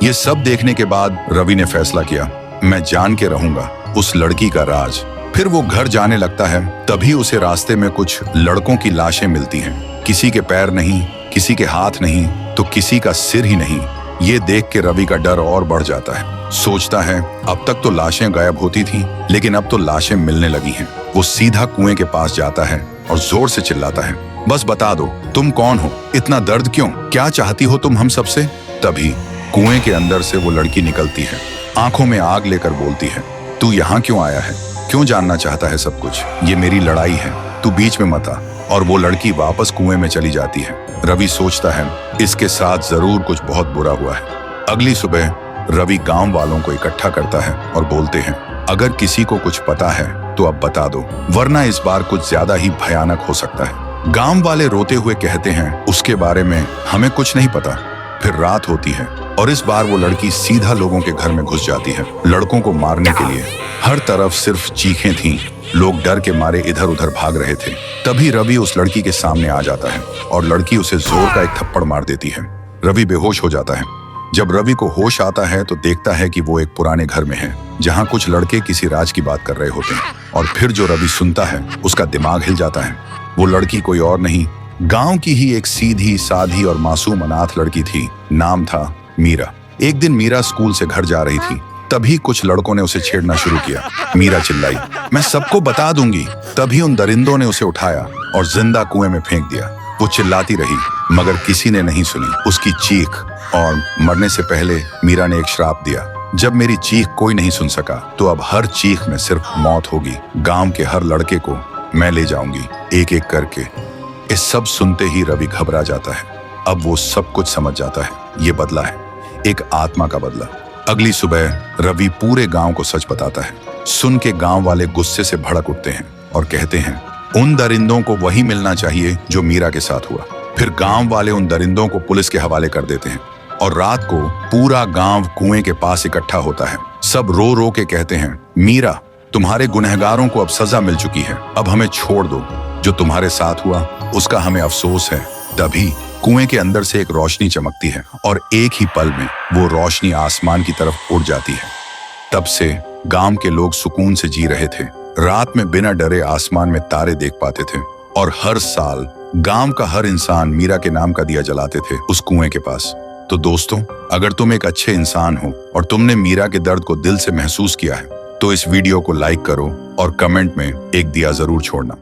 ये सब देखने के बाद रवि ने फैसला किया, मैं जान के रहूंगा उस लड़की का राज। फिर वो घर जाने लगता है, तभी उसे रास्ते में कुछ लड़कों की लाशें मिलती हैं। किसी के पैर नहीं, किसी के हाथ नहीं, तो किसी का सिर ही नहीं। ये देख के रवि का डर और बढ़ जाता है। सोचता है अब तक तो लाशें गायब होती थीं, लेकिन अब तो लाशें मिलने लगी हैं। वो सीधा कुएं के पास जाता है और जोर से चिल्लाता है, बस बता दो तुम कौन हो, इतना दर्द क्यों, क्या चाहती हो तुम हम सबसे। तभी कुएं के अंदर से वो लड़की निकलती है, आंखों में आग लेकर बोलती है, तू यहाँ क्यों आया है, क्यों जानना चाहता है सब कुछ, ये मेरी लड़ाई है, तू बीच में मत आ। और वो लड़की वापस कुएं में चली जाती है। रवि सोचता है इसके साथ जरूर कुछ बहुत बुरा हुआ है। अगली सुबह रवि गांव वालों को इकट्ठा करता है और बोलते हैं, अगर किसी को कुछ पता है तो अब बता दो, वरना इस बार कुछ ज्यादा ही भयानक हो सकता है। गांव वाले रोते हुए कहते हैं, उसके बारे में हमें कुछ नहीं पता। फिर रात होती है और इस बार वो लड़की सीधा लोगों के घर में घुस जाती है, लड़कों को मारने के लिए। हर तरफ सिर्फ चीखें थीं, लोग डर के मारे इधर उधर भाग रहे थे। तभी रवि उस लड़की के सामने आ जाता है और लड़की उसे जोर का एक थप्पड़ मार देती है। रवि बेहोश हो जाता है। जब रवि को होश आता है तो देखता है कि वो एक पुराने घर में है, जहाँ कुछ लड़के किसी राज की बात कर रहे होते हैं। और फिर जो रवि सुनता है उसका दिमाग हिल जाता है। वो लड़की कोई और नहीं, गांव की ही एक सीधी साधी और मासूम अनाथ लड़की थी। नाम था मीरा। एक दिन मीरा स्कूल से घर जा रही थी, तभी कुछ लड़कों ने उसे छेड़ना शुरू किया। मीरा चिल्लाई, मैं सबको बता दूंगी। तभी उन दरिंदों ने उसे उठाया और जिंदा कुएं में फेंक दिया। वो चिल्लाती रही मगर किसी ने नहीं सुनी उसकी चीख, और मरने से पहले मीरा ने एक श्राप दिया, जब मेरी चीख कोई नहीं सुन सका तो अब हर चीख में सिर्फ मौत होगी। गांव के हर लड़के को मैं ले जाऊंगी एक एक करके। इस सब सुनते ही रवि घबरा जाता है। अब वो सब कुछ समझ जाता है, ये बदला है, एक आत्मा का बदला। अगली सुबह रवि पूरे गांव को सच बताता है। सुन के गांव वाले गुस्से से भड़क उठते हैं और कहते हैं, उन दरिंदों को वही मिलना चाहिए जो मीरा के साथ हुआ। फिर गांव वाले उन दरिंदों को पुलिस के हवाले कर देते हैं और रात को पूरा गांव कुएं के पास इकट्ठा होता है। सब रो रो के कहते हैं, मीरा तुम्हारे गुनहगारों को अब सजा मिल चुकी है, अब हमें छोड़ दो। जो तुम्हारे साथ हुआ उसका हमें अफसोस है। तभी कुएं के अंदर से एक रोशनी चमकती है और एक ही पल में वो रोशनी आसमान की तरफ उड़ जाती है। तब से गांव के लोग सुकून से जी रहे थे। रात में बिना डरे आसमान में तारे देख पाते थे और हर साल गांव का हर इंसान मीरा के नाम का दिया जलाते थे उस कुएं के पास। तो दोस्तों, अगर तुम एक अच्छे इंसान हो और तुमने मीरा के दर्द को दिल से महसूस किया है तो इस वीडियो को लाइक करो और कमेंट में एक दिया जरूर छोड़ना।